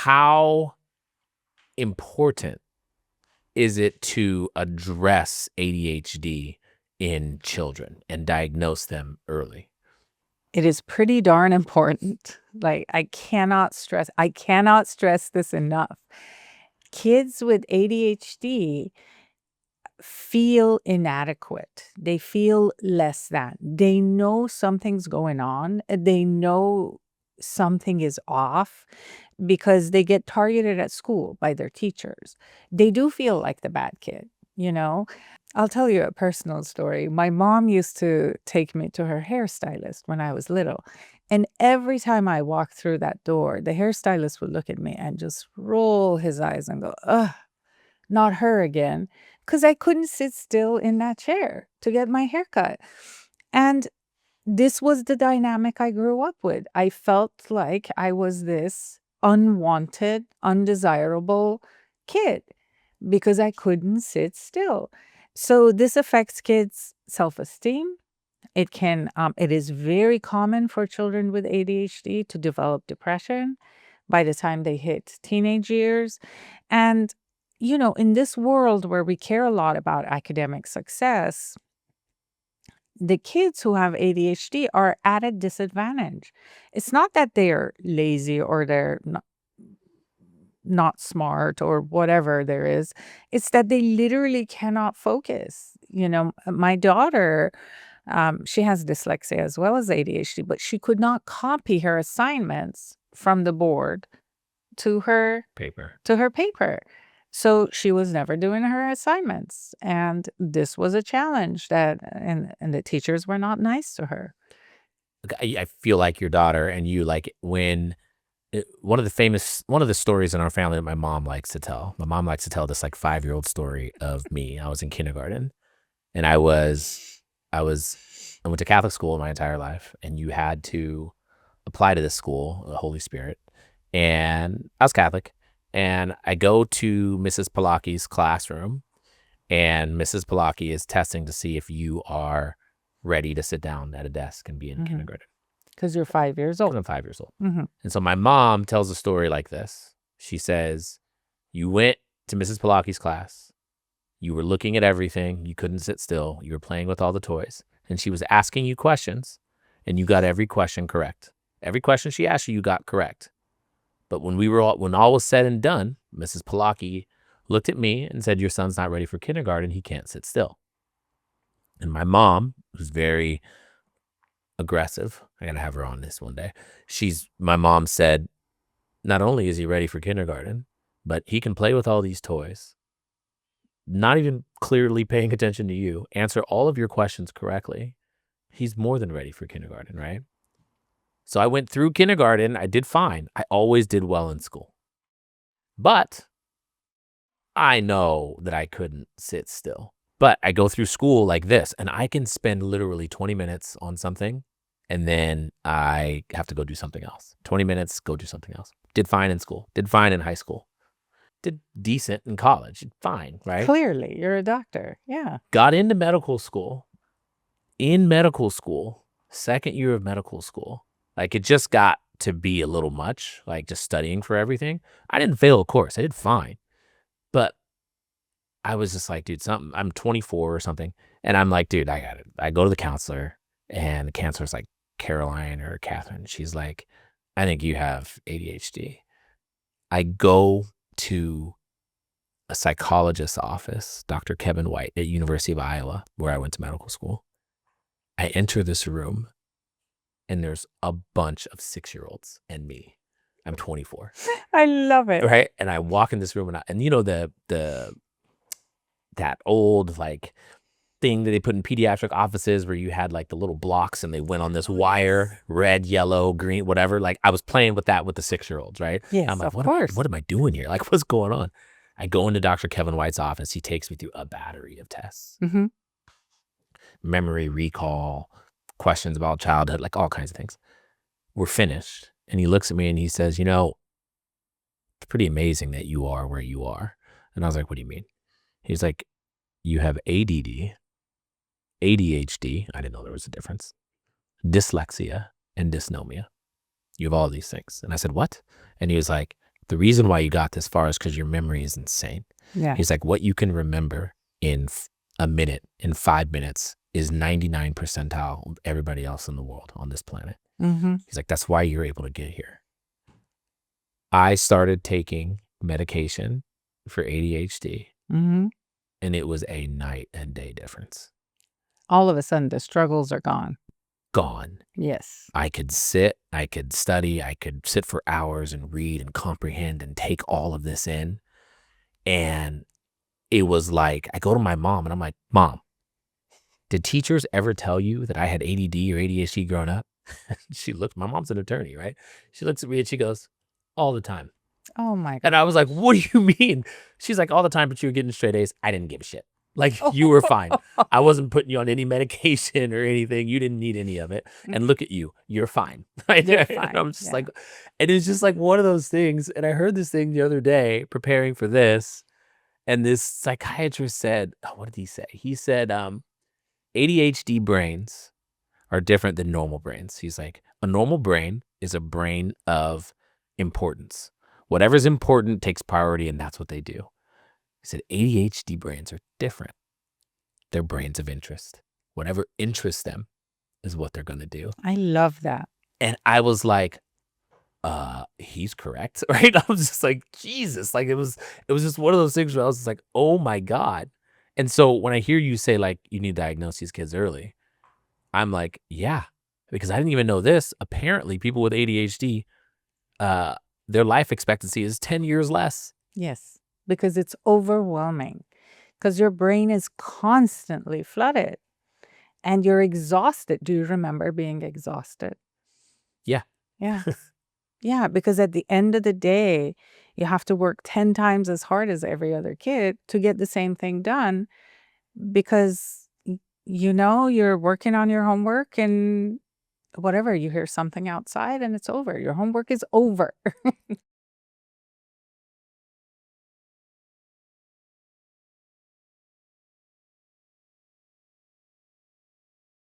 how important is it to address ADHD in children and diagnose them early? It is pretty darn important. Like, I cannot stress this enough. Kids with ADHD feel inadequate. They feel less than. They know something's going on. They know something is off because they get targeted at school by their teachers. They do feel like the bad kid, you know? I'll tell you a personal story. My mom used to take me to her hairstylist when I was little. And every time I walked through that door, the hairstylist would look at me and just roll his eyes and go, ugh, not her again. Because I couldn't sit still in that chair to get my hair cut. And this was the dynamic I grew up with. I felt like I was this unwanted, undesirable kid because I couldn't sit still. So this affects kids' self-esteem. It is very common for children with ADHD to develop depression by the time they hit teenage years. And, in this world where we care a lot about academic success, the kids who have ADHD are at a disadvantage. It's not that they're lazy or they're not smart or whatever there is. It's that they literally cannot focus. My daughter, she has dyslexia as well as ADHD, but she could not copy her assignments from the board to her Paper. paper. So she was never doing her assignments. And this was a challenge and the teachers were not nice to her. I feel like your daughter and you, like, when one of the stories in our family that my mom likes to tell. My mom likes to tell this like 5-year-old story of me. I was in kindergarten, and I went to Catholic school my entire life, and you had to apply to this school, the Holy Spirit. And I was Catholic, and I go to Mrs. Palaki's classroom, and Mrs. Palaki is testing to see if you are ready to sit down at a desk and be in kindergarten. Because you're 5 years old. I'm 5 years old. And so my mom tells a story like this. She says, you went to Mrs. Palaki's class. You were looking at everything. You couldn't sit still. You were playing with all the toys. And she was asking you questions, and you got every question correct. Every question she asked you, you got correct. But when all was said and done, Mrs. Palaki looked at me and said, your son's not ready for kindergarten. He can't sit still. And my mom, who's very aggressive, I gotta have her on this one day. My mom said, not only is he ready for kindergarten, but he can play with all these toys, not even clearly paying attention to you, answer all of your questions correctly. He's more than ready for kindergarten, right? So I went through kindergarten. I did fine. I always did well in school. But I know that I couldn't sit still. But I go through school like this, and I can spend literally 20 minutes on something, and then I have to go do something else. 20 minutes, go do something else. Did fine in school. Did fine in high school. Did decent in college. Did fine, right? Clearly, you're a doctor. Yeah. Got into medical school. In medical school, second year of medical school, like, it just got to be a little much, like just studying for everything. I didn't fail a course. I did fine. But I was just like, dude, I'm 24 or something. And I'm like, dude, I got it. I go to the counselor, and the counselor's like, Caroline or Catherine. She's like, I think you have ADHD. I go to a psychologist's office, Dr. Kevin White at University of Iowa, where I went to medical school. I enter this room, and there's a bunch of 6-year-olds and me. I'm 24. I love it. Right? And I walk in this room, and that old like thing that they put in pediatric offices where you had like the little blocks and they went on this wire, red, yellow, green, whatever. Like, I was playing with that with the 6-year-olds, right? Yes, I'm like, of course. what am I doing here? Like, what's going on? I go into Dr. Kevin White's office. He takes me through a battery of tests. Memory, recall, questions about childhood, like all kinds of things. We're finished. And he looks at me and he says, it's pretty amazing that you are where you are. And I was like, what do you mean? He's like, you have ADD, ADHD, I didn't know there was a difference, dyslexia, and dysnomia. You have all these things. And I said, what? And he was like, The reason why you got this far is because your memory is insane. Yeah. He's like, what you can remember in a minute, in 5 minutes, is 99 percentile of everybody else in the world on this planet. Mm-hmm. He's like, that's why you're able to get here. I started taking medication for ADHD, Mm-hmm. and it was a night and day difference. All of a sudden, the struggles are gone. Gone. Yes. I could sit, I could study, I could sit for hours and read and comprehend and take all of this in. And it was like, I go to my mom and I'm like, Mom, did teachers ever tell you that I had ADD or ADHD growing up? She looked, my mom's an attorney, right? She looks at me and she goes, all the time. Oh my God. And I was like, what do you mean? She's like, all the time, but you were getting straight A's. I didn't give a shit. Like, you were fine. I wasn't putting you on any medication or anything. You didn't need any of it. And look at you. You're fine. Right? You're And fine. I'm just Yeah. like, and it's just like one of those things. And I heard this thing the other day preparing for this. And this psychiatrist said, oh, what did he say? He said, ADHD brains are different than normal brains. He's like, a normal brain is a brain of importance. Whatever's important takes priority, and that's what they do. He said, ADHD brains are different. They're brains of interest. Whatever interests them is what they're going to do. I love that. And I was like, he's correct, right? I was just like, Jesus, like it was just one of those things where I was just like, oh my God. And so when I hear you say like, you need to diagnose these kids early, I'm like, yeah, because I didn't even know this. Apparently people with ADHD, their life expectancy is 10 years less. Yes. Because it's overwhelming. Because your brain is constantly flooded and you're exhausted. Do you remember being exhausted? Yeah. Yeah. Yeah. Because at the end of the day, you have to work 10 times as hard as every other kid to get the same thing done because, you're working on your homework and whatever, you hear something outside and it's over. Your homework is over.